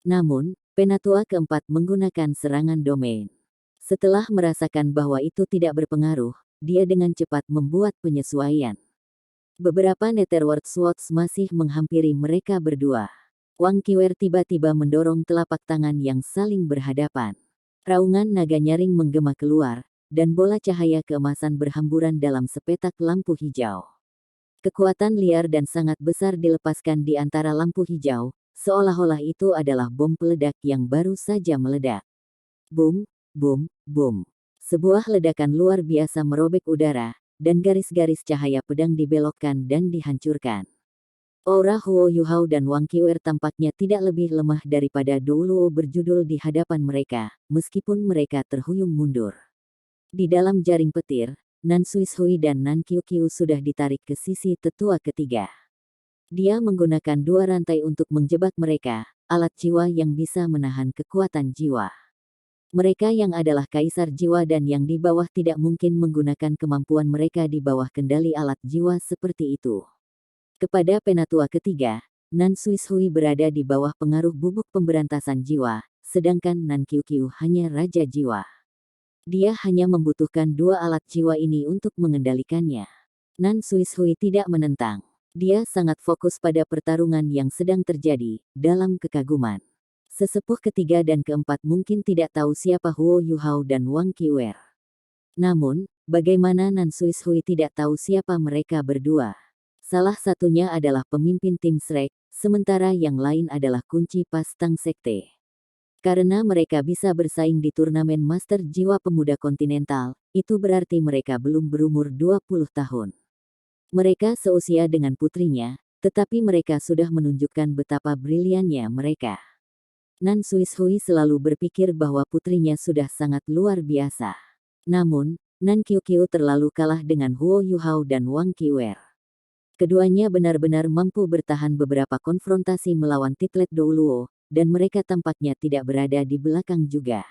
Namun, Penatua keempat menggunakan serangan domain. Setelah merasakan bahwa itu tidak berpengaruh, dia dengan cepat membuat penyesuaian. Beberapa Netherworld Swords masih menghampiri mereka berdua. Wang Qiwer tiba-tiba mendorong telapak tangan yang saling berhadapan. Raungan naga nyaring menggema keluar, dan bola cahaya keemasan berhamburan dalam sepetak lampu hijau. Kekuatan liar dan sangat besar dilepaskan di antara lampu hijau, seolah-olah itu adalah bom peledak yang baru saja meledak. Boom, boom, boom. Sebuah ledakan luar biasa merobek udara, dan garis-garis cahaya pedang dibelokkan dan dihancurkan. Aura Huo Yuhao dan Wang Qiwer tampaknya tidak lebih lemah daripada Douluo berjudul di hadapan mereka, meskipun mereka terhuyung mundur. Di dalam jaring petir, Nan Suishui dan Nan Qiuqiu sudah ditarik ke sisi tetua ketiga. Dia menggunakan dua rantai untuk menjebak mereka, alat jiwa yang bisa menahan kekuatan jiwa. Mereka yang adalah kaisar jiwa dan yang di bawah tidak mungkin menggunakan kemampuan mereka di bawah kendali alat jiwa seperti itu. Kepada Penatua ketiga, Nan Suishui berada di bawah pengaruh bubuk pemberantasan jiwa, sedangkan Nan Qiuqiu hanya raja jiwa. Dia hanya membutuhkan dua alat jiwa ini untuk mengendalikannya. Nan Suishui tidak menentang. Dia sangat fokus pada pertarungan yang sedang terjadi, dalam kekaguman. Sesepuh ketiga dan keempat mungkin tidak tahu siapa Huo Yuhao dan Wang Qiwer. Namun, bagaimana Nan Suishui tidak tahu siapa mereka berdua? Salah satunya adalah pemimpin tim Shrek, sementara yang lain adalah kunci pastang sekte. Karena mereka bisa bersaing di turnamen Master Jiwa Pemuda Kontinental, itu berarti mereka belum berumur 20 tahun. Mereka seusia dengan putrinya, tetapi mereka sudah menunjukkan betapa briliannya mereka. Nan Suishui selalu berpikir bahwa putrinya sudah sangat luar biasa. Namun, Nan Qiuqiu terlalu kalah dengan Huo Yuhao dan Wang Qiwer. Keduanya benar-benar mampu bertahan beberapa konfrontasi melawan Titlet Douluo, dan mereka tampaknya tidak berada di belakang juga.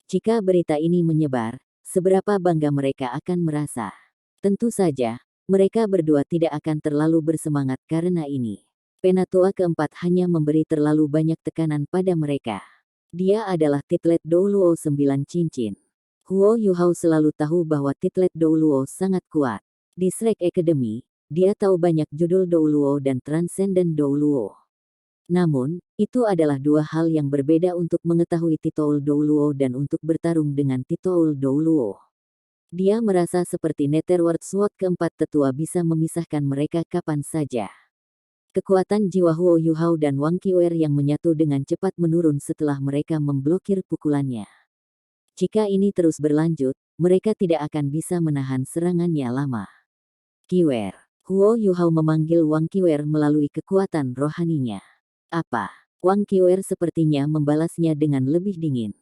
Jika berita ini menyebar, seberapa bangga mereka akan merasa. Tentu saja, mereka berdua tidak akan terlalu bersemangat karena ini. Penatua keempat hanya memberi terlalu banyak tekanan pada mereka. Dia adalah Titlet Douluo 9 cincin. Huo Yuhao selalu tahu bahwa Titlet Douluo sangat kuat. Di Shrek Academy, dia tahu banyak judul Douluo dan Transcendent Douluo. Namun, itu adalah dua hal yang berbeda untuk mengetahui titul Douluo dan untuk bertarung dengan titul Douluo. Dia merasa seperti Netherworld Sword keempat tetua bisa memisahkan mereka kapan saja. Kekuatan jiwa Huo Yuhao dan Wang Qiwer yang menyatu dengan cepat menurun setelah mereka memblokir pukulannya. Jika ini terus berlanjut, mereka tidak akan bisa menahan serangannya lama. Qiwer. Huo Yuhao memanggil Wang Qiwer melalui kekuatan rohaninya. Apa? Wang Qiwer sepertinya membalasnya dengan lebih dingin.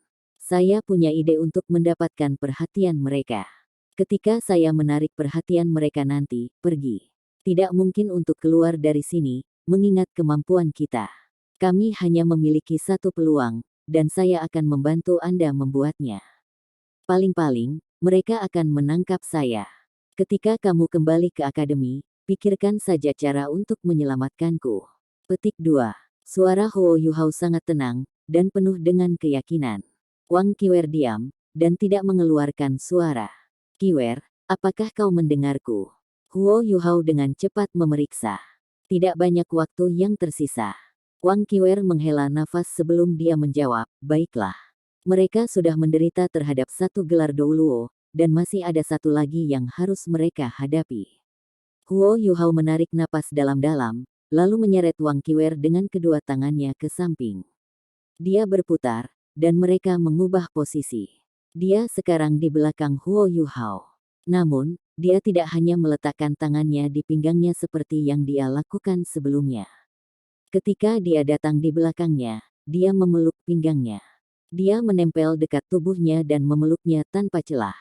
Saya punya ide untuk mendapatkan perhatian mereka. Ketika saya menarik perhatian mereka nanti, pergi. Tidak mungkin untuk keluar dari sini, mengingat kemampuan kita. Kami hanya memiliki satu peluang, dan saya akan membantu Anda membuatnya. Paling-paling, mereka akan menangkap saya. Ketika kamu kembali ke akademi, pikirkan saja cara untuk menyelamatkanku. Petik 2. Suara Huo Yuhao sangat tenang, dan penuh dengan keyakinan. Wang Qiwer diam, dan tidak mengeluarkan suara. Qiwer, apakah kau mendengarku? Huo Yuhao dengan cepat memeriksa. Tidak banyak waktu yang tersisa. Wang Qiwer menghela nafas sebelum dia menjawab, baiklah. Mereka sudah menderita terhadap satu gelar Douluo, dan masih ada satu lagi yang harus mereka hadapi. Huo Yuhao menarik napas dalam-dalam, lalu menyeret Wang Qiwer dengan kedua tangannya ke samping. Dia berputar, dan mereka mengubah posisi. Dia sekarang di belakang Huo Yuhao. Namun, dia tidak hanya meletakkan tangannya di pinggangnya seperti yang dia lakukan sebelumnya. Ketika dia datang di belakangnya, dia memeluk pinggangnya. Dia menempel dekat tubuhnya dan memeluknya tanpa celah.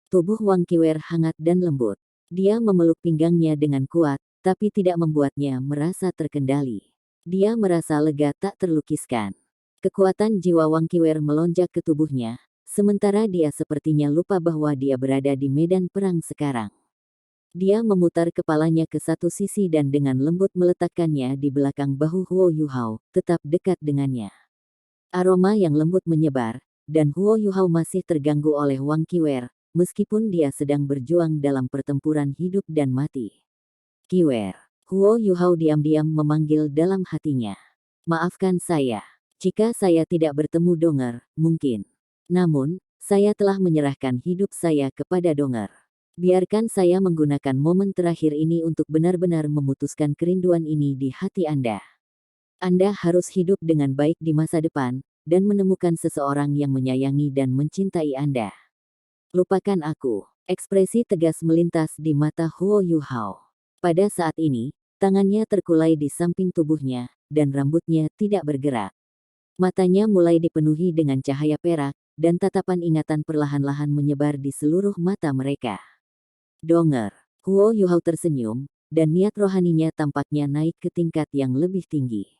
Tubuh Wang Qiwer hangat dan lembut. Dia memeluk pinggangnya dengan kuat, tapi tidak membuatnya merasa terkendali. Dia merasa lega tak terlukiskan. Kekuatan jiwa Wang Qiwer melonjak ke tubuhnya, sementara dia sepertinya lupa bahwa dia berada di medan perang sekarang. Dia memutar kepalanya ke satu sisi dan dengan lembut meletakkannya di belakang bahu Huo Yuhao, tetap dekat dengannya. Aroma yang lembut menyebar, dan Huo Yuhao masih terganggu oleh Wang Qiwer, meskipun dia sedang berjuang dalam pertempuran hidup dan mati. Qiwer. Huo Yuhao diam-diam memanggil dalam hatinya. Maafkan saya. Jika saya tidak bertemu Donger, mungkin. Namun, saya telah menyerahkan hidup saya kepada Donger. Biarkan saya menggunakan momen terakhir ini untuk benar-benar memutuskan kerinduan ini di hati Anda. Anda harus hidup dengan baik di masa depan, dan menemukan seseorang yang menyayangi dan mencintai Anda. Lupakan aku. Ekspresi tegas melintas di mata Huo Yuhao. Pada saat ini, tangannya terkulai di samping tubuhnya, dan rambutnya tidak bergerak. Matanya mulai dipenuhi dengan cahaya perak, dan tatapan ingatan perlahan-lahan menyebar di seluruh mata mereka. Donger. Huo Yuhao tersenyum, dan niat rohaninya tampaknya naik ke tingkat yang lebih tinggi.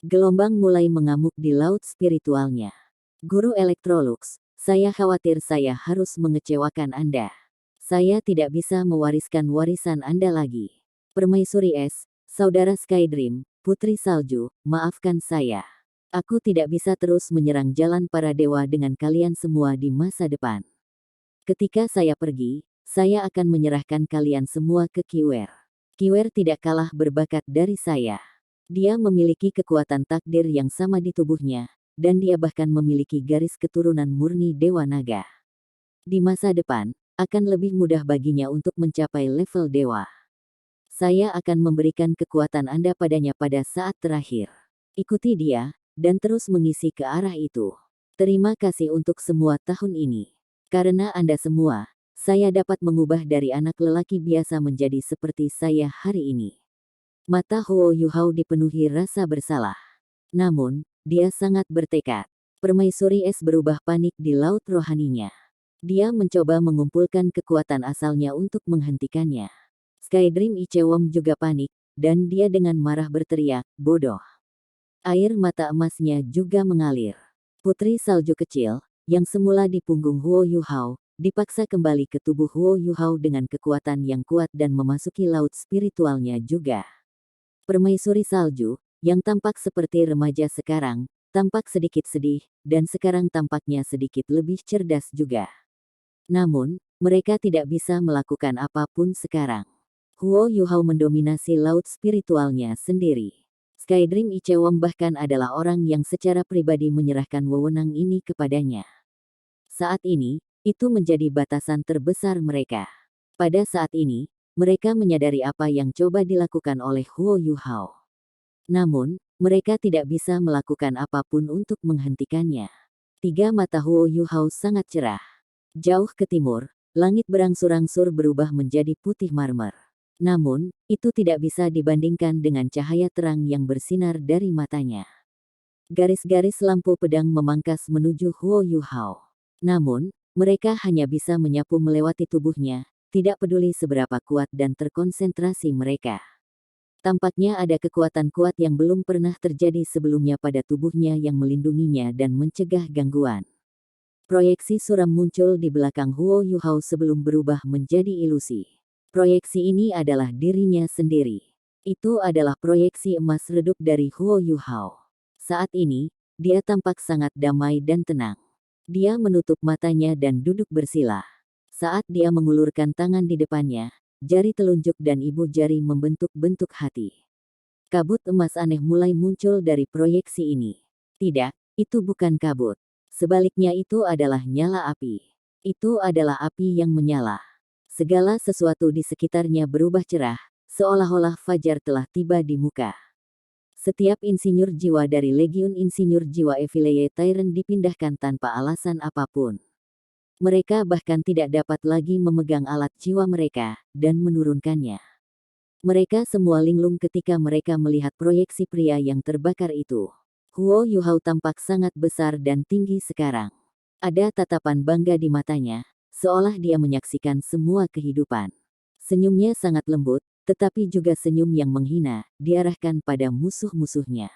Gelombang mulai mengamuk di laut spiritualnya. Guru Electrolux, saya khawatir saya harus mengecewakan Anda. Saya tidak bisa mewariskan warisan Anda lagi. Permaisuri Es, Saudara Skydream, Putri Salju, maafkan saya. Aku tidak bisa terus menyerang jalan para dewa dengan kalian semua di masa depan. Ketika saya pergi, saya akan menyerahkan kalian semua ke Qiwer. Qiwer tidak kalah berbakat dari saya. Dia memiliki kekuatan takdir yang sama di tubuhnya, dan dia bahkan memiliki garis keturunan murni Dewa Naga. Di masa depan, akan lebih mudah baginya untuk mencapai level dewa. Saya akan memberikan kekuatan Anda padanya pada saat terakhir. Ikuti dia, dan terus mengisi ke arah itu. Terima kasih untuk semua tahun ini. Karena Anda semua, saya dapat mengubah dari anak lelaki biasa menjadi seperti saya hari ini. Mata Huo Yuhao dipenuhi rasa bersalah. Namun, dia sangat bertekad. Permaisuri Es berubah panik di laut rohaninya. Dia mencoba mengumpulkan kekuatan asalnya untuk menghentikannya. Skydream Ichewong juga panik, dan dia dengan marah berteriak, bodoh. Air mata emasnya juga mengalir. Putri Salju kecil, yang semula di punggung Huo Yuhao, dipaksa kembali ke tubuh Huo Yuhao dengan kekuatan yang kuat dan memasuki laut spiritualnya juga. Permaisuri Salju, yang tampak seperti remaja sekarang, tampak sedikit sedih, dan sekarang tampaknya sedikit lebih cerdas juga. Namun, mereka tidak bisa melakukan apapun sekarang. Huo Yuhao mendominasi laut spiritualnya sendiri. Skydream Ichewong bahkan adalah orang yang secara pribadi menyerahkan wewenang ini kepadanya. Saat ini, itu menjadi batasan terbesar mereka. Pada saat ini, mereka menyadari apa yang coba dilakukan oleh Huo Yuhao. Namun, mereka tidak bisa melakukan apapun untuk menghentikannya. Tiga mata Huo Yuhao sangat cerah. Jauh ke timur, langit berangsur-angsur berubah menjadi putih marmer. Namun, itu tidak bisa dibandingkan dengan cahaya terang yang bersinar dari matanya. Garis-garis lampu pedang memangkas menuju Huo Yuhao. Namun, mereka hanya bisa menyapu melewati tubuhnya, tidak peduli seberapa kuat dan terkonsentrasi mereka. Tampaknya ada kekuatan kuat yang belum pernah terjadi sebelumnya pada tubuhnya yang melindunginya dan mencegah gangguan. Proyeksi suram muncul di belakang Huo Yuhao sebelum berubah menjadi ilusi. Proyeksi ini adalah dirinya sendiri. Itu adalah proyeksi emas redup dari Huo Yuhao. Saat ini, dia tampak sangat damai dan tenang. Dia menutup matanya dan duduk bersila. Saat dia mengulurkan tangan di depannya, jari telunjuk dan ibu jari membentuk bentuk hati. Kabut emas aneh mulai muncul dari proyeksi ini. Tidak, itu bukan kabut. Sebaliknya itu adalah nyala api. Itu adalah api yang menyala. Segala sesuatu di sekitarnya berubah cerah, seolah-olah fajar telah tiba di muka. Setiap insinyur jiwa dari Legiun Insinyur Jiwa Evileye Tyrant dipindahkan tanpa alasan apapun. Mereka bahkan tidak dapat lagi memegang alat jiwa mereka, dan menurunkannya. Mereka semua linglung ketika mereka melihat proyeksi pria yang terbakar itu. Huo Yuhao tampak sangat besar dan tinggi sekarang. Ada tatapan bangga di matanya, seolah dia menyaksikan semua kehidupan. Senyumnya sangat lembut, tetapi juga senyum yang menghina, diarahkan pada musuh-musuhnya.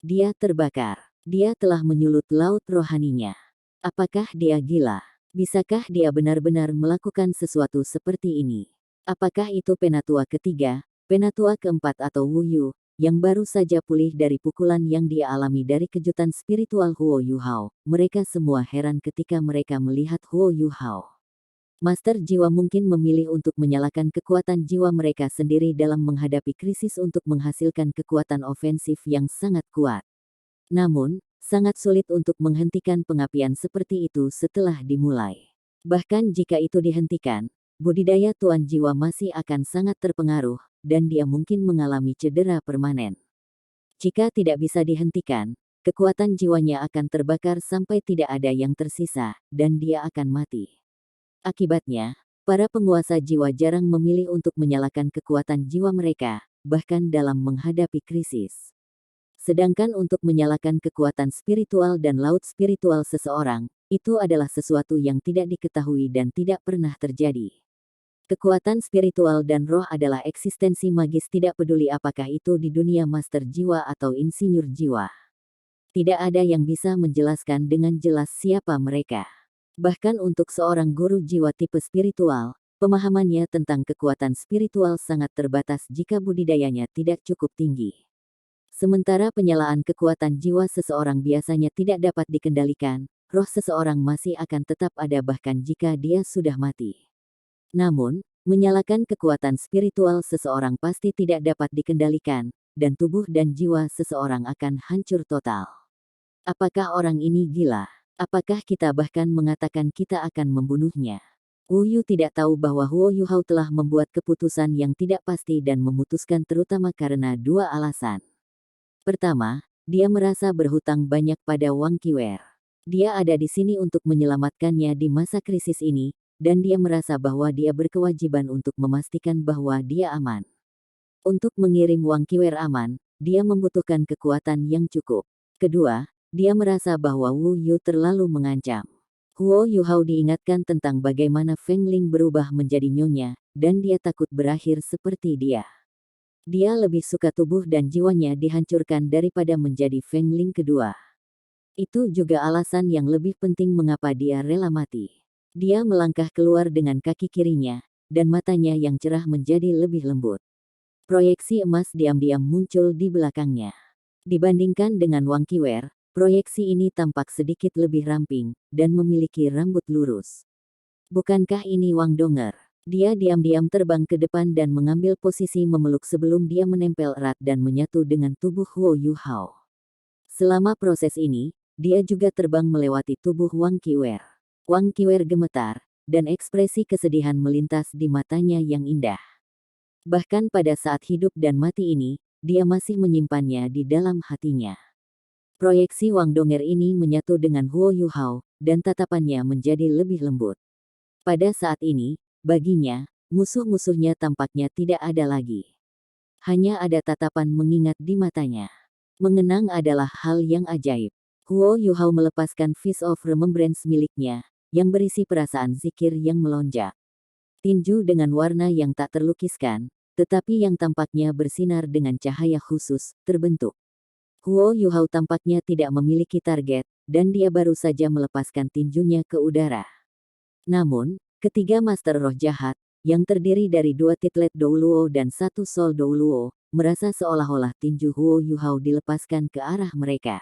Dia terbakar. Dia telah menyulut laut rohaninya. Apakah dia gila? Bisakah dia benar-benar melakukan sesuatu seperti ini? Apakah itu penatua ketiga, penatua keempat atau Wu Yu, yang baru saja pulih dari pukulan yang dia alami dari kejutan spiritual Huo Yuhao. Mereka semua heran ketika mereka melihat Huo Yuhao. Master jiwa mungkin memilih untuk menyalakan kekuatan jiwa mereka sendiri dalam menghadapi krisis untuk menghasilkan kekuatan ofensif yang sangat kuat. Namun, sangat sulit untuk menghentikan pengapian seperti itu setelah dimulai. Bahkan jika itu dihentikan, budidaya tuan jiwa masih akan sangat terpengaruh, dan dia mungkin mengalami cedera permanen. Jika tidak bisa dihentikan, kekuatan jiwanya akan terbakar sampai tidak ada yang tersisa, dan dia akan mati. Akibatnya, para penguasa jiwa jarang memilih untuk menyalakan kekuatan jiwa mereka, bahkan dalam menghadapi krisis. Sedangkan untuk menyalakan kekuatan spiritual dan laut spiritual seseorang, itu adalah sesuatu yang tidak diketahui dan tidak pernah terjadi. Kekuatan spiritual dan roh adalah eksistensi magis tidak peduli apakah itu di dunia master jiwa atau insinyur jiwa. Tidak ada yang bisa menjelaskan dengan jelas siapa mereka. Bahkan untuk seorang guru jiwa tipe spiritual, pemahamannya tentang kekuatan spiritual sangat terbatas jika budidayanya tidak cukup tinggi. Sementara penyalaan kekuatan jiwa seseorang biasanya tidak dapat dikendalikan, roh seseorang masih akan tetap ada bahkan jika dia sudah mati. Namun, menyalakan kekuatan spiritual seseorang pasti tidak dapat dikendalikan, dan tubuh dan jiwa seseorang akan hancur total. Apakah orang ini gila? Apakah kita bahkan mengatakan kita akan membunuhnya? Wu Yu tidak tahu bahwa Huo Yuhao telah membuat keputusan yang tidak pasti dan memutuskan terutama karena dua alasan. Pertama, dia merasa berhutang banyak pada Wang Qiwer. Dia ada di sini untuk menyelamatkannya di masa krisis ini, dan dia merasa bahwa dia berkewajiban untuk memastikan bahwa dia aman. Untuk mengirim Wang Qiwer aman, dia membutuhkan kekuatan yang cukup. Kedua, dia merasa bahwa Wu Yu terlalu mengancam. Huo Yuhao diingatkan tentang bagaimana Feng Ling berubah menjadi nyonya, dan dia takut berakhir seperti dia. Dia lebih suka tubuh dan jiwanya dihancurkan daripada menjadi Feng Ling kedua. Itu juga alasan yang lebih penting mengapa dia rela mati. Dia melangkah keluar dengan kaki kirinya, dan matanya yang cerah menjadi lebih lembut. Proyeksi emas diam-diam muncul di belakangnya. Dibandingkan dengan Wang Qiwer, proyeksi ini tampak sedikit lebih ramping, dan memiliki rambut lurus. Bukankah ini Wang Donger? Dia diam-diam terbang ke depan dan mengambil posisi memeluk sebelum dia menempel erat dan menyatu dengan tubuh Huo Yuhao. Selama proses ini, dia juga terbang melewati tubuh Wang Qiwer. Wang Qiwer gemetar, dan ekspresi kesedihan melintas di matanya yang indah. Bahkan pada saat hidup dan mati ini, dia masih menyimpannya di dalam hatinya. Proyeksi Wang Donger ini menyatu dengan Huo Yuhao, dan tatapannya menjadi lebih lembut. Pada saat ini, baginya, musuh-musuhnya tampaknya tidak ada lagi. Hanya ada tatapan mengingat di matanya. Mengenang adalah hal yang ajaib. Huo Yuhao melepaskan Fist of Remembrance miliknya, yang berisi perasaan zikir yang melonjak. Tinju dengan warna yang tak terlukiskan, tetapi yang tampaknya bersinar dengan cahaya khusus, terbentuk. Huo Yuhao tampaknya tidak memiliki target, dan dia baru saja melepaskan tinjunya ke udara. Namun, ketiga Master Roh Jahat, yang terdiri dari 2 Titlet Douluo dan 1 Soul Douluo, merasa seolah-olah tinju Huo Yuhao dilepaskan ke arah mereka.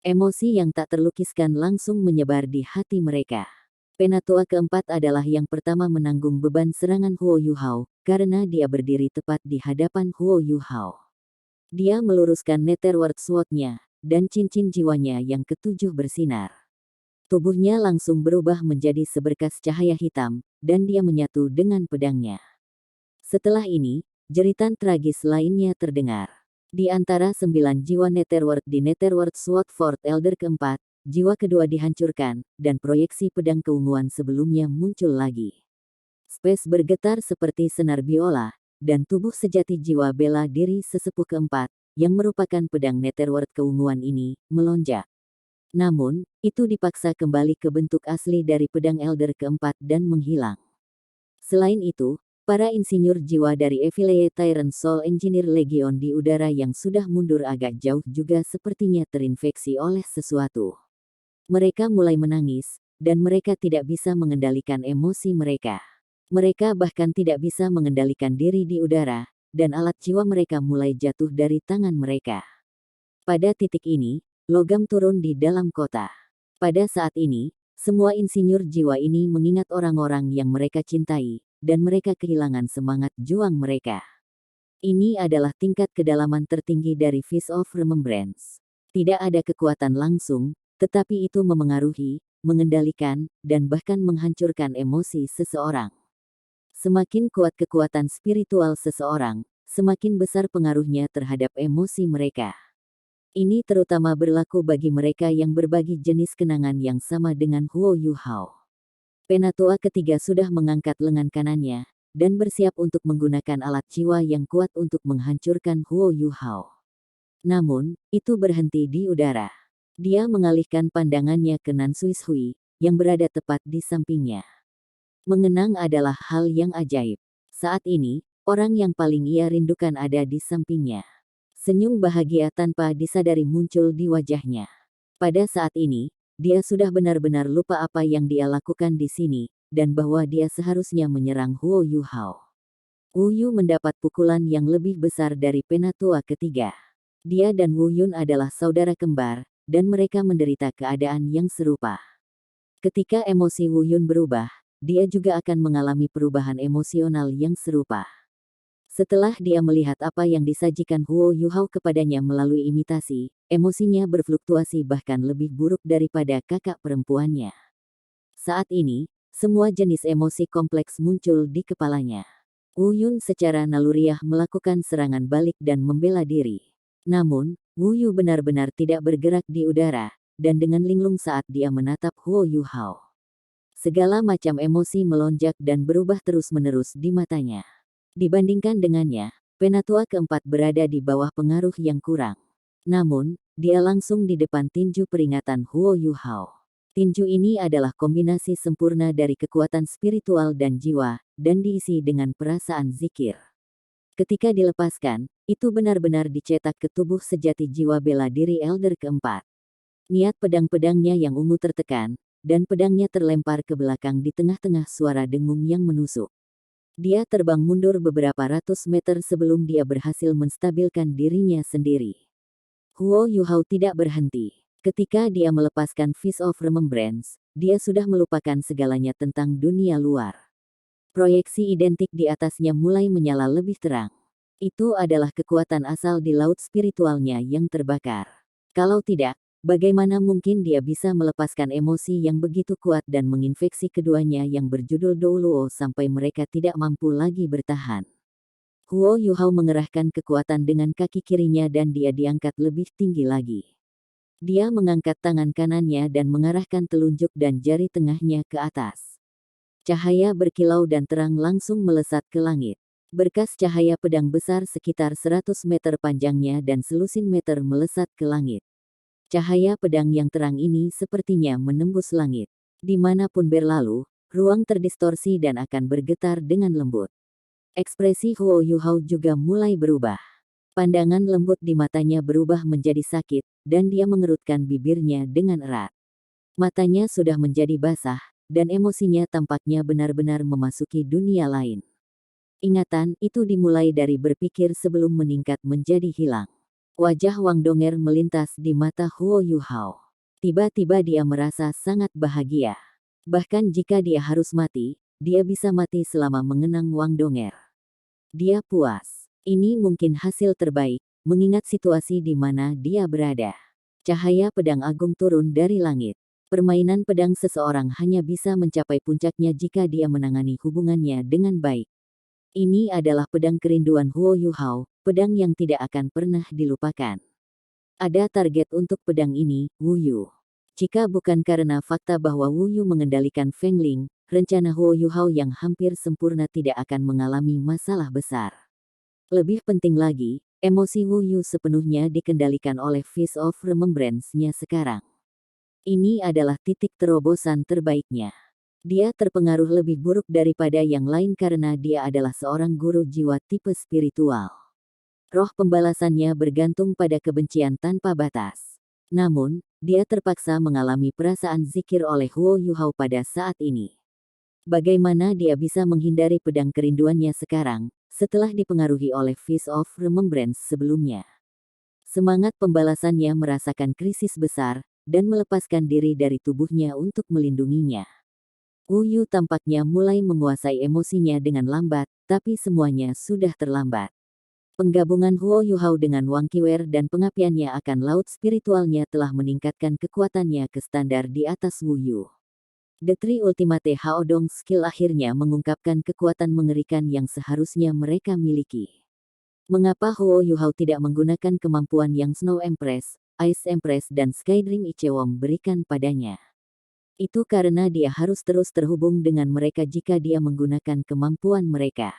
Emosi yang tak terlukiskan langsung menyebar di hati mereka. Penatua keempat adalah yang pertama menanggung beban serangan Huo Yuhao, karena dia berdiri tepat di hadapan Huo Yuhao. Dia meluruskan Netherworld Sword-nya, dan cincin jiwanya yang ketujuh bersinar. Tubuhnya langsung berubah menjadi seberkas cahaya hitam, dan dia menyatu dengan pedangnya. Setelah ini, jeritan tragis lainnya terdengar. Di antara 9 jiwa Netherworld di Netherworld Sword Fort Elder keempat, jiwa kedua dihancurkan, dan proyeksi pedang keunguan sebelumnya muncul lagi. Space bergetar seperti senar biola, dan tubuh sejati jiwa bela diri sesepuh keempat, yang merupakan pedang Netherworld keunguan ini, melonjak. Namun, itu dipaksa kembali ke bentuk asli dari pedang Elder keempat dan menghilang. Selain itu, para insinyur jiwa dari Affiliate Tyrant Soul Engineer Legion di udara yang sudah mundur agak jauh juga sepertinya terinfeksi oleh sesuatu. Mereka mulai menangis, dan mereka tidak bisa mengendalikan emosi mereka. Mereka bahkan tidak bisa mengendalikan diri di udara, dan alat jiwa mereka mulai jatuh dari tangan mereka. Pada titik ini, logam turun di dalam kota. Pada saat ini, semua insinyur jiwa ini mengingat orang-orang yang mereka cintai, dan mereka kehilangan semangat juang mereka. Ini adalah tingkat kedalaman tertinggi dari Fist of Remembrance. Tidak ada kekuatan langsung, tetapi itu memengaruhi, mengendalikan, dan bahkan menghancurkan emosi seseorang. Semakin kuat kekuatan spiritual seseorang, semakin besar pengaruhnya terhadap emosi mereka. Ini terutama berlaku bagi mereka yang berbagi jenis kenangan yang sama dengan Huo Yu Hao. Penatua ketiga sudah mengangkat lengan kanannya, dan bersiap untuk menggunakan alat jiwa yang kuat untuk menghancurkan Huo Yu Hao. Namun, itu berhenti di udara. Dia mengalihkan pandangannya ke Nan Suis Hui, yang berada tepat di sampingnya. Mengenang adalah hal yang ajaib. Saat ini, orang yang paling ia rindukan ada di sampingnya. Senyum bahagia tanpa disadari muncul di wajahnya. Pada saat ini, dia sudah benar-benar lupa apa yang dia lakukan di sini, dan bahwa dia seharusnya menyerang Huo Yu Hao. Wu Yu mendapat pukulan yang lebih besar dari penatua ketiga. Dia dan Wu Yun adalah saudara kembar, dan mereka menderita keadaan yang serupa. Ketika emosi Wu Yun berubah, dia juga akan mengalami perubahan emosional yang serupa. Setelah dia melihat apa yang disajikan Huo Yu Hao kepadanya melalui imitasi, emosinya berfluktuasi bahkan lebih buruk daripada kakak perempuannya. Saat ini, semua jenis emosi kompleks muncul di kepalanya. Wu Yun secara naluriah melakukan serangan balik dan membela diri. Namun, Wu Yu benar-benar tidak bergerak di udara, dan dengan linglung saat dia menatap Huo Yu Hao. Segala macam emosi melonjak dan berubah terus-menerus di matanya. Dibandingkan dengannya, penatua keempat berada di bawah pengaruh yang kurang. Namun, dia langsung di depan tinju peringatan Huo Yu Hao. Tinju ini adalah kombinasi sempurna dari kekuatan spiritual dan jiwa, dan diisi dengan perasaan zikir. Ketika dilepaskan, itu benar-benar dicetak ke tubuh sejati jiwa bela diri elder keempat. Niat pedang-pedangnya yang ungu tertekan, dan pedangnya terlempar ke belakang di tengah-tengah suara dengung yang menusuk. Dia terbang mundur beberapa ratus meter sebelum dia berhasil menstabilkan dirinya sendiri. Huo Yu Hao tidak berhenti. Ketika dia melepaskan Fist of Remembrance, dia sudah melupakan segalanya tentang dunia luar. Proyeksi identik di atasnya mulai menyala lebih terang. Itu adalah kekuatan asal di laut spiritualnya yang terbakar. Kalau tidak, bagaimana mungkin dia bisa melepaskan emosi yang begitu kuat dan menginfeksi keduanya yang berjudul Douluo sampai mereka tidak mampu lagi bertahan. Huo Yu Hao mengerahkan kekuatan dengan kaki kirinya dan dia diangkat lebih tinggi lagi. Dia mengangkat tangan kanannya dan mengarahkan telunjuk dan jari tengahnya ke atas. Cahaya berkilau dan terang langsung melesat ke langit. Berkas cahaya pedang besar sekitar 100 meter panjangnya dan selusin meter melesat ke langit. Cahaya pedang yang terang ini sepertinya menembus langit. Dimanapun berlalu, ruang terdistorsi dan akan bergetar dengan lembut. Ekspresi Huo Yu Hao juga mulai berubah. Pandangan lembut di matanya berubah menjadi sakit, dan dia mengerutkan bibirnya dengan erat. Matanya sudah menjadi basah, dan emosinya tampaknya benar-benar memasuki dunia lain. Ingatan itu dimulai dari berpikir sebelum meningkat menjadi hilang. Wajah Wang Donger melintas di mata Huo Yu Hao. Tiba-tiba dia merasa sangat bahagia. Bahkan jika dia harus mati, dia bisa mati selama mengenang Wang Donger. Dia puas. Ini mungkin hasil terbaik, mengingat situasi di mana dia berada. Cahaya pedang agung turun dari langit. Permainan pedang seseorang hanya bisa mencapai puncaknya jika dia menangani hubungannya dengan baik. Ini adalah pedang kerinduan Huo Yu Hao, pedang yang tidak akan pernah dilupakan. Ada target untuk pedang ini, Wu Yu. Jika bukan karena fakta bahwa Wu Yu mengendalikan Feng Ling, rencana Huo Yu Hao yang hampir sempurna tidak akan mengalami masalah besar. Lebih penting lagi, emosi Wu Yu sepenuhnya dikendalikan oleh Fist of Remembrance-nya sekarang. Ini adalah titik terobosan terbaiknya. Dia terpengaruh lebih buruk daripada yang lain karena dia adalah seorang guru jiwa tipe spiritual. Roh pembalasannya bergantung pada kebencian tanpa batas. Namun, dia terpaksa mengalami perasaan zikir oleh Huo Yu Hao pada saat ini. Bagaimana dia bisa menghindari pedang kerinduannya sekarang, setelah dipengaruhi oleh Fist of Remembrance sebelumnya? Semangat pembalasannya merasakan krisis besar, dan melepaskan diri dari tubuhnya untuk melindunginya. Wu Yu tampaknya mulai menguasai emosinya dengan lambat, tapi semuanya sudah terlambat. Penggabungan Huo Yuhao dengan Wang Qiwer dan pengapiannya akan laut spiritualnya telah meningkatkan kekuatannya ke standar di atas Wu Yu. The Three Ultimate Haodong Skill akhirnya mengungkapkan kekuatan mengerikan yang seharusnya mereka miliki. Mengapa Huo Yuhao tidak menggunakan kemampuan yang Snow Empress, Ice Empress dan Skydream Ichewom berikan padanya? Itu karena dia harus terus terhubung dengan mereka jika dia menggunakan kemampuan mereka.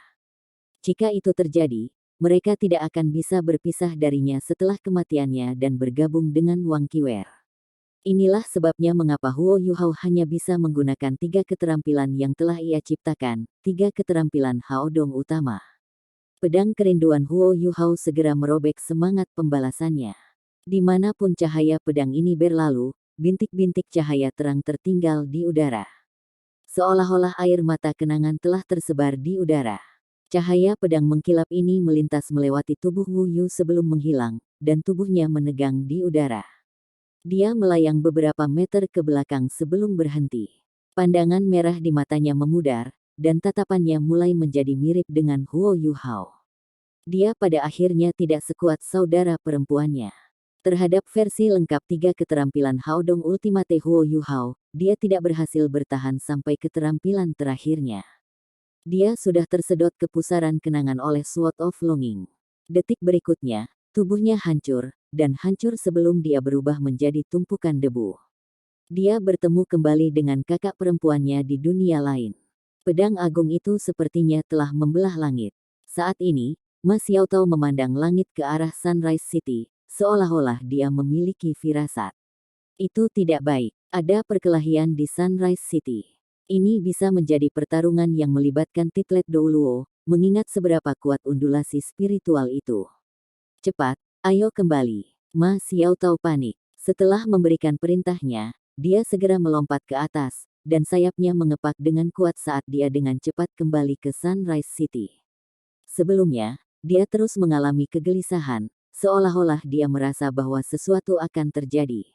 Jika itu terjadi, mereka tidak akan bisa berpisah darinya setelah kematiannya dan bergabung dengan Wang Qiwer. Inilah sebabnya mengapa Huo Yuhao hanya bisa menggunakan 3 keterampilan yang telah ia ciptakan, 3 keterampilan Haodong utama. Pedang kerinduan Huo Yuhao segera merobek semangat pembalasannya. Dimanapun cahaya pedang ini berlalu, bintik-bintik cahaya terang tertinggal di udara. Seolah-olah air mata kenangan telah tersebar di udara. Cahaya pedang mengkilap ini melintas melewati tubuh Wu Yu sebelum menghilang, dan tubuhnya menegang di udara. Dia melayang beberapa meter ke belakang sebelum berhenti. Pandangan merah di matanya memudar, dan tatapannya mulai menjadi mirip dengan Huo Yuhao. Dia pada akhirnya tidak sekuat saudara perempuannya. Terhadap versi lengkap 3 keterampilan Haodong Ultimate Huo Yuhao, dia tidak berhasil bertahan sampai keterampilan terakhirnya. Dia sudah tersedot ke pusaran kenangan oleh Sword of Longing. Detik berikutnya, tubuhnya hancur, dan hancur sebelum dia berubah menjadi tumpukan debu. Dia bertemu kembali dengan kakak perempuannya di dunia lain. Pedang agung itu sepertinya telah membelah langit. Saat ini, Ma Xiaotao memandang langit ke arah Sunrise City, seolah-olah dia memiliki firasat. Itu tidak baik. Ada perkelahian di Sunrise City. Ini bisa menjadi pertarungan yang melibatkan Titlet Douluo, mengingat seberapa kuat undulasi spiritual itu. Cepat, ayo kembali. Ma Xiaotao panik. Setelah memberikan perintahnya, dia segera melompat ke atas, dan sayapnya mengepak dengan kuat saat dia dengan cepat kembali ke Sunrise City. Sebelumnya, dia terus mengalami kegelisahan, seolah-olah dia merasa bahwa sesuatu akan terjadi.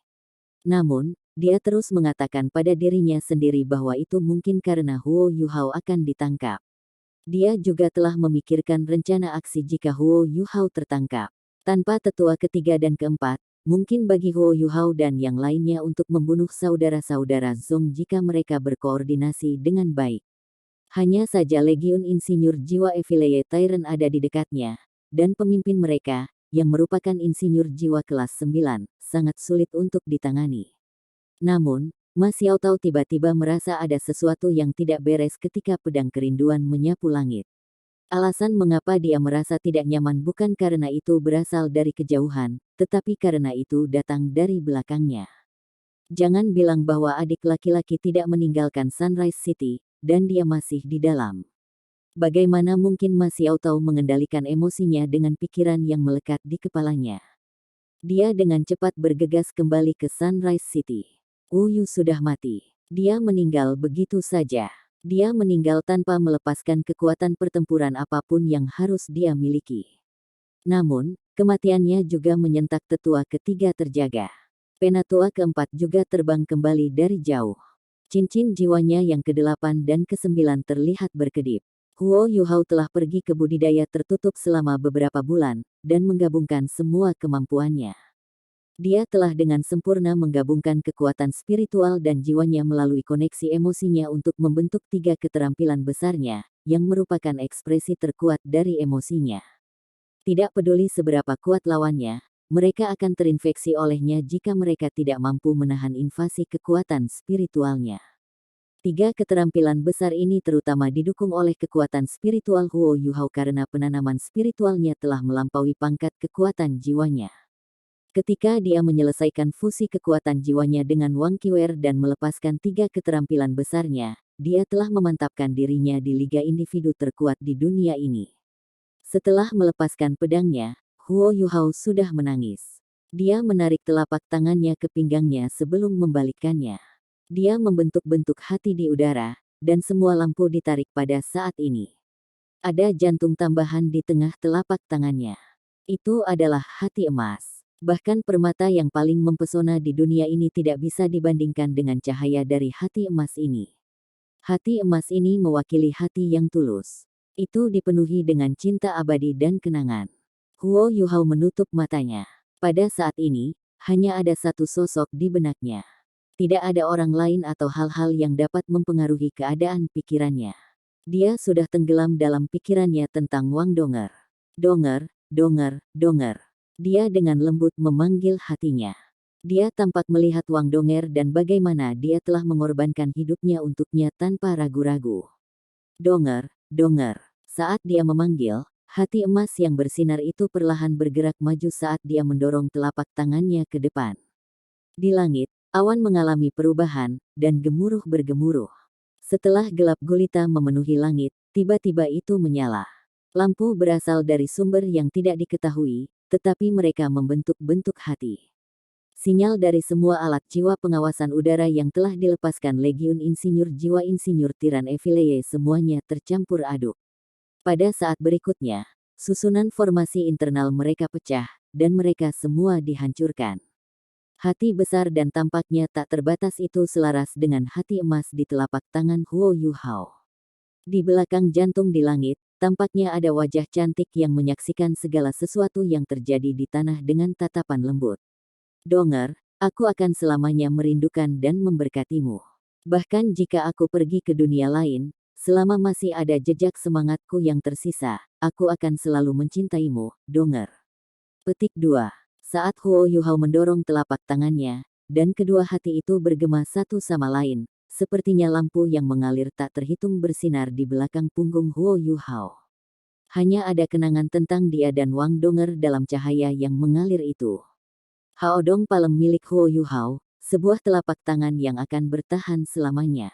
Namun, dia terus mengatakan pada dirinya sendiri bahwa itu mungkin karena Huo Yuhao akan ditangkap. Dia juga telah memikirkan rencana aksi jika Huo Yuhao tertangkap. Tanpa tetua ketiga dan keempat, mungkin bagi Huo Yuhao dan yang lainnya untuk membunuh saudara-saudara Zong jika mereka berkoordinasi dengan baik. Hanya saja Legiun Insinyur Jiwa Evilleye Tyrant ada di dekatnya, dan pemimpin mereka, yang merupakan insinyur jiwa kelas 9, sangat sulit untuk ditangani. Namun, Ma Xiaotao tiba-tiba merasa ada sesuatu yang tidak beres ketika pedang kerinduan menyapu langit. Alasan mengapa dia merasa tidak nyaman bukan karena itu berasal dari kejauhan, tetapi karena itu datang dari belakangnya. Jangan bilang bahwa adik laki-laki tidak meninggalkan Sunrise City, dan dia masih di dalam. Bagaimana mungkin Ma Xiaotao mengendalikan emosinya dengan pikiran yang melekat di kepalanya? Dia dengan cepat bergegas kembali ke Sunrise City. Wu Yu sudah mati. Dia meninggal begitu saja. Dia meninggal tanpa melepaskan kekuatan pertempuran apapun yang harus dia miliki. Namun, kematiannya juga menyentak tetua ketiga terjaga. Penatua keempat juga terbang kembali dari jauh. Cincin jiwanya yang ke-8 dan ke-9 terlihat berkedip. Huo Yuhao telah pergi ke budidaya tertutup selama beberapa bulan, dan menggabungkan semua kemampuannya. Dia telah dengan sempurna menggabungkan kekuatan spiritual dan jiwanya melalui koneksi emosinya untuk membentuk 3 keterampilan besarnya, yang merupakan ekspresi terkuat dari emosinya. Tidak peduli seberapa kuat lawannya, mereka akan terinfeksi olehnya jika mereka tidak mampu menahan invasi kekuatan spiritualnya. 3 keterampilan besar ini terutama didukung oleh kekuatan spiritual Huo Yuhao karena penanaman spiritualnya telah melampaui pangkat kekuatan jiwanya. Ketika dia menyelesaikan fusi kekuatan jiwanya dengan Wang Qiwer dan melepaskan 3 keterampilan besarnya, dia telah memantapkan dirinya di liga individu terkuat di dunia ini. Setelah melepaskan pedangnya, Huo Yuhao sudah menangis. Dia menarik telapak tangannya ke pinggangnya sebelum membalikkannya. Dia membentuk-bentuk hati di udara, dan semua lampu ditarik pada saat ini. Ada jantung tambahan di tengah telapak tangannya. Itu adalah hati emas. Bahkan permata yang paling mempesona di dunia ini tidak bisa dibandingkan dengan cahaya dari hati emas ini. Hati emas ini mewakili hati yang tulus. Itu dipenuhi dengan cinta abadi dan kenangan. Huo Yuhao menutup matanya. Pada saat ini, hanya ada satu sosok di benaknya. Tidak ada orang lain atau hal-hal yang dapat mempengaruhi keadaan pikirannya. Dia sudah tenggelam dalam pikirannya tentang Wang Donger. Donger, Donger, Donger. Dia dengan lembut memanggil hatinya. Dia tampak melihat Wang Donger dan bagaimana dia telah mengorbankan hidupnya untuknya tanpa ragu-ragu. Donger, Donger. Saat dia memanggil, hati emas yang bersinar itu perlahan bergerak maju saat dia mendorong telapak tangannya ke depan. Di langit, awan mengalami perubahan, dan gemuruh bergemuruh. Setelah gelap gulita memenuhi langit, tiba-tiba itu menyala. Lampu berasal dari sumber yang tidak diketahui, tetapi mereka membentuk bentuk hati. Sinyal dari semua alat jiwa pengawasan udara yang telah dilepaskan Legiun Insinyur Jiwa Insinyur Tiran Evileye semuanya tercampur aduk. Pada saat berikutnya, susunan formasi internal mereka pecah, dan mereka semua dihancurkan. Hati besar dan tampaknya tak terbatas itu selaras dengan hati emas di telapak tangan Huo Yuhao. Di belakang jantung di langit, tampaknya ada wajah cantik yang menyaksikan segala sesuatu yang terjadi di tanah dengan tatapan lembut. Donger, aku akan selamanya merindukan dan memberkatimu. Bahkan jika aku pergi ke dunia lain, selama masih ada jejak semangatku yang tersisa, aku akan selalu mencintaimu, Donger. Petik 2. Saat Huo Yuhao mendorong telapak tangannya, dan kedua hati itu bergema satu sama lain, sepertinya lampu yang mengalir tak terhitung bersinar di belakang punggung Huo Yuhao. Hanya ada kenangan tentang dia dan Wang Donger dalam cahaya yang mengalir itu. Haodong Palem milik Huo Yuhao, sebuah telapak tangan yang akan bertahan selamanya.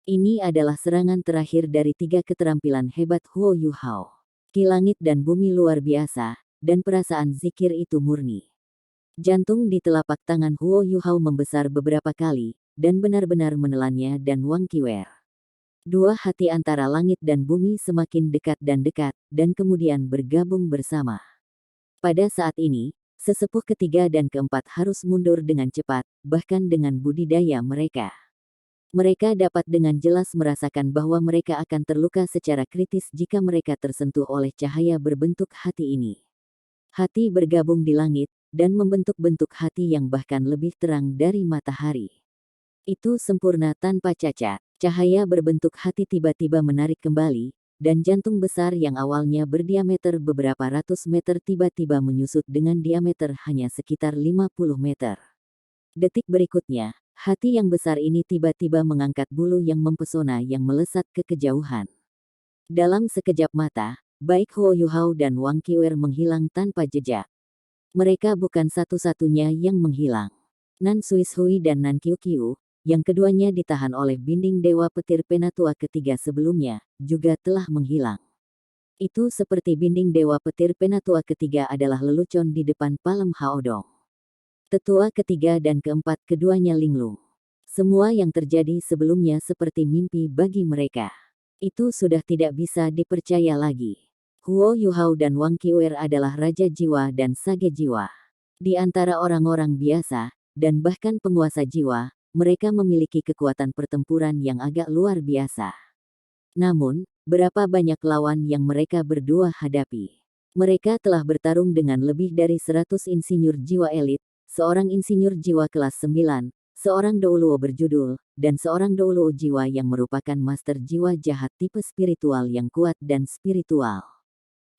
Ini adalah serangan terakhir dari 3 keterampilan hebat Huo Yuhao. Ki langit dan bumi luar biasa, dan perasaan zikir itu murni. Jantung di telapak tangan Huo Yuhao membesar beberapa kali, dan benar-benar menelannya dan Wang Qiwer. Dua hati antara langit dan bumi semakin dekat, dan kemudian bergabung bersama. Pada saat ini, sesepuh ketiga dan keempat harus mundur dengan cepat, bahkan dengan budidaya mereka. Mereka dapat dengan jelas merasakan bahwa mereka akan terluka secara kritis jika mereka tersentuh oleh cahaya berbentuk hati ini. Hati bergabung di langit, dan membentuk bentuk hati yang bahkan lebih terang dari matahari. Itu sempurna tanpa cacat. Cahaya berbentuk hati tiba-tiba menarik kembali, dan jantung besar yang awalnya berdiameter beberapa ratus meter tiba-tiba menyusut dengan diameter hanya sekitar 50 meter. Detik berikutnya, hati yang besar ini tiba-tiba mengangkat bulu yang mempesona yang melesat ke kejauhan. Dalam sekejap mata, baik Huo Yuhao dan Wang Qiwer menghilang tanpa jejak. Mereka bukan satu-satunya yang menghilang. Nan Suishui dan Nan Qiuqiu, yang keduanya ditahan oleh binding Dewa Petir Penatua ketiga sebelumnya, juga telah menghilang. Itu seperti binding Dewa Petir Penatua ketiga adalah lelucon di depan Palem Haodong. Tetua ketiga dan keempat keduanya linglung. Semua yang terjadi sebelumnya seperti mimpi bagi mereka. Itu sudah tidak bisa dipercaya lagi. Huo Yuhao dan Wang Qiwer adalah Raja Jiwa dan Sage Jiwa. Di antara orang-orang biasa, dan bahkan penguasa jiwa, mereka memiliki kekuatan pertempuran yang agak luar biasa. Namun, berapa banyak lawan yang mereka berdua hadapi? Mereka telah bertarung dengan lebih dari 100 insinyur jiwa elit, seorang insinyur jiwa kelas 9, seorang Douluo berjudul, dan seorang Douluo jiwa yang merupakan master jiwa jahat tipe spiritual yang kuat dan spiritual.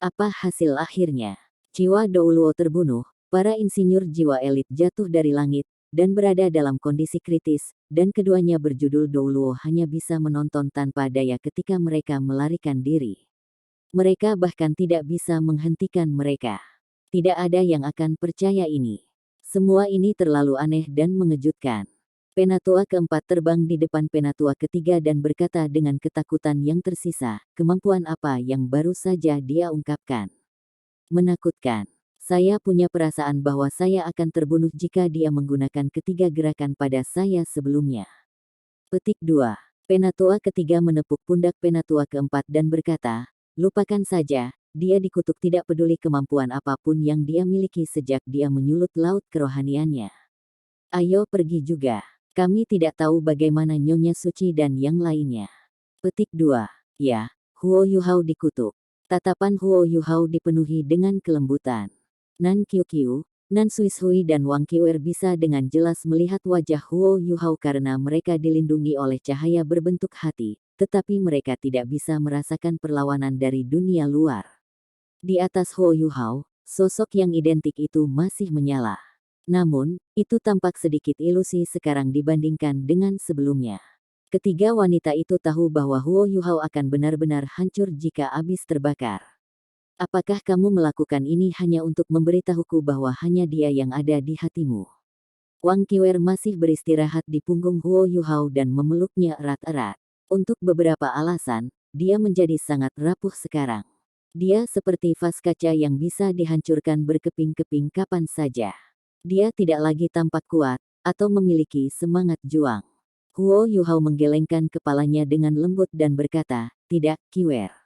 Apa hasil akhirnya? Jiwa Douluo terbunuh, para insinyur jiwa elit jatuh dari langit, dan berada dalam kondisi kritis, dan keduanya berjudul Douluo hanya bisa menonton tanpa daya ketika mereka melarikan diri. Mereka bahkan tidak bisa menghentikan mereka. Tidak ada yang akan percaya ini. Semua ini terlalu aneh dan mengejutkan. Penatua keempat terbang di depan penatua ketiga dan berkata dengan ketakutan yang tersisa, kemampuan apa yang baru saja dia ungkapkan. Menakutkan. Saya punya perasaan bahwa saya akan terbunuh jika dia menggunakan ketiga gerakan pada saya sebelumnya. Petik 2. Penatua ketiga menepuk pundak penatua keempat dan berkata, lupakan saja, dia dikutuk tidak peduli kemampuan apapun yang dia miliki sejak dia menyulut laut kerohaniannya. Ayo pergi juga. Kami tidak tahu bagaimana Nyonya Suci dan yang lainnya. Petik 2. Ya, Huo Yuhao dikutuk. Tatapan Huo Yuhao dipenuhi dengan kelembutan. Nan Qiuqiu, Nan Suishui dan Wang Qiuer bisa dengan jelas melihat wajah Huo Yuhao karena mereka dilindungi oleh cahaya berbentuk hati, tetapi mereka tidak bisa merasakan perlawanan dari dunia luar. Di atas Huo Yuhao, sosok yang identik itu masih menyala. Namun, itu tampak sedikit ilusi sekarang dibandingkan dengan sebelumnya. Ketiga wanita itu tahu bahwa Huo Yuhao akan benar-benar hancur jika habis terbakar. Apakah kamu melakukan ini hanya untuk memberitahuku bahwa hanya dia yang ada di hatimu? Wang Qiuer masih beristirahat di punggung Huo Yuhao dan memeluknya erat-erat. Untuk beberapa alasan, dia menjadi sangat rapuh sekarang. Dia seperti vas kaca yang bisa dihancurkan berkeping-keping kapan saja. Dia tidak lagi tampak kuat, atau memiliki semangat juang. Huo Yuhao menggelengkan kepalanya dengan lembut dan berkata, tidak, Qiuer.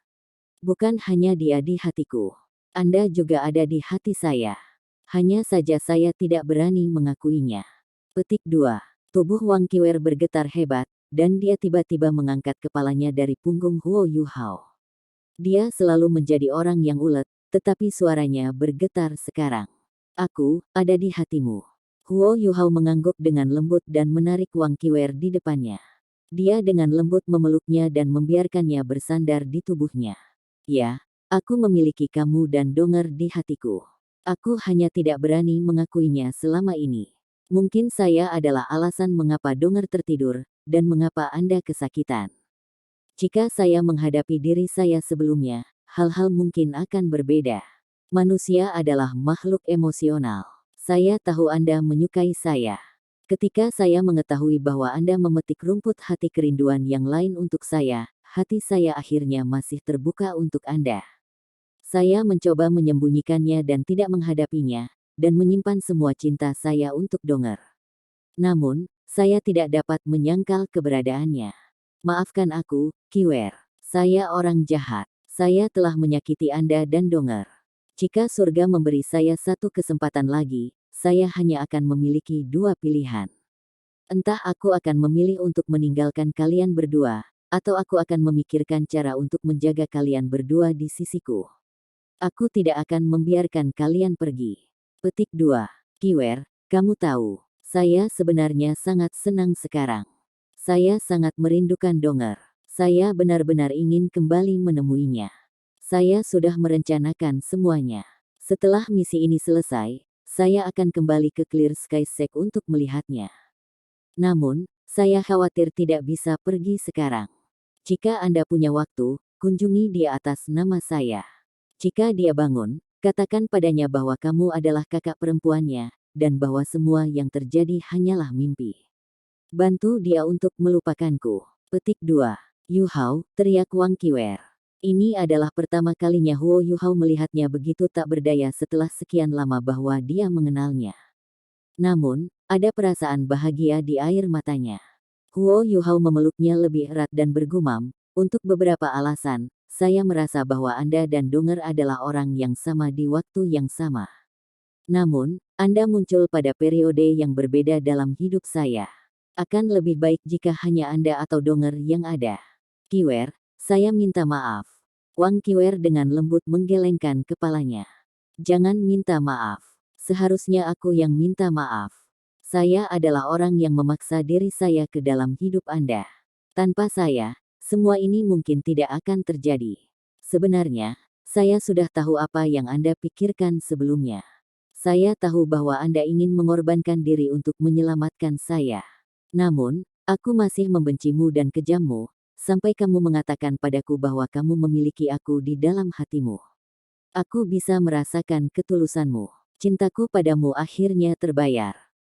Bukan hanya dia di hatiku. Anda juga ada di hati saya. Hanya saja saya tidak berani mengakuinya. Petik 2. Tubuh Wang Qiuer bergetar hebat, dan dia tiba-tiba mengangkat kepalanya dari punggung Huo Yuhao. Dia selalu menjadi orang yang ulet, tetapi suaranya bergetar sekarang. Aku ada di hatimu. Huo Yuhao mengangguk dengan lembut dan menarik Wang Qiuer di depannya. Dia dengan lembut memeluknya dan membiarkannya bersandar di tubuhnya. Ya, aku memiliki kamu dan Donger di hatiku. Aku hanya tidak berani mengakuinya selama ini. Mungkin saya adalah alasan mengapa Donger tertidur, dan mengapa Anda kesakitan. Jika saya menghadapi diri saya sebelumnya, hal-hal mungkin akan berbeda. Manusia adalah makhluk emosional. Saya tahu Anda menyukai saya. Ketika saya mengetahui bahwa Anda memetik rumput hati kerinduan yang lain untuk saya, hati saya akhirnya masih terbuka untuk Anda. Saya mencoba menyembunyikannya dan tidak menghadapinya, dan menyimpan semua cinta saya untuk Donger. Namun, saya tidak dapat menyangkal keberadaannya. Maafkan aku, Qiuer. Saya orang jahat. Saya telah menyakiti Anda dan Donger. Jika surga memberi saya satu kesempatan lagi, saya hanya akan memiliki dua pilihan. Entah aku akan memilih untuk meninggalkan kalian berdua, atau aku akan memikirkan cara untuk menjaga kalian berdua di sisiku. Aku tidak akan membiarkan kalian pergi. Petik 2. Qiuer, kamu tahu, saya sebenarnya sangat senang sekarang. Saya sangat merindukan Donger. Saya benar-benar ingin kembali menemuinya. Saya sudah merencanakan semuanya. Setelah misi ini selesai, saya akan kembali ke Clear Sky Sek untuk melihatnya. Namun, saya khawatir tidak bisa pergi sekarang. Jika Anda punya waktu, kunjungi dia atas nama saya. Jika dia bangun, katakan padanya bahwa kamu adalah kakak perempuannya, dan bahwa semua yang terjadi hanyalah mimpi. Bantu dia untuk melupakanku. Petik 2. Yuhao, teriak Wang Qiuer. Ini adalah pertama kalinya Huo Yuhao melihatnya begitu tak berdaya setelah sekian lama bahwa dia mengenalnya. Namun, ada perasaan bahagia di air matanya. Huo Yuhao memeluknya lebih erat dan bergumam, untuk beberapa alasan, saya merasa bahwa Anda dan Donger adalah orang yang sama di waktu yang sama. Namun, Anda muncul pada periode yang berbeda dalam hidup saya. Akan lebih baik jika hanya Anda atau Donger yang ada. Qiuer, saya minta maaf. Wang Qiuer dengan lembut menggelengkan kepalanya. Jangan minta maaf. Seharusnya aku yang minta maaf. Saya adalah orang yang memaksa diri saya ke dalam hidup Anda. Tanpa saya, semua ini mungkin tidak akan terjadi. Sebenarnya, saya sudah tahu apa yang Anda pikirkan sebelumnya. Saya tahu bahwa Anda ingin mengorbankan diri untuk menyelamatkan saya. Namun, aku masih membencimu dan kejammu, sampai kamu mengatakan padaku bahwa kamu memiliki aku di dalam hatimu. Aku bisa merasakan ketulusanmu. Cintaku padamu akhirnya terbayar.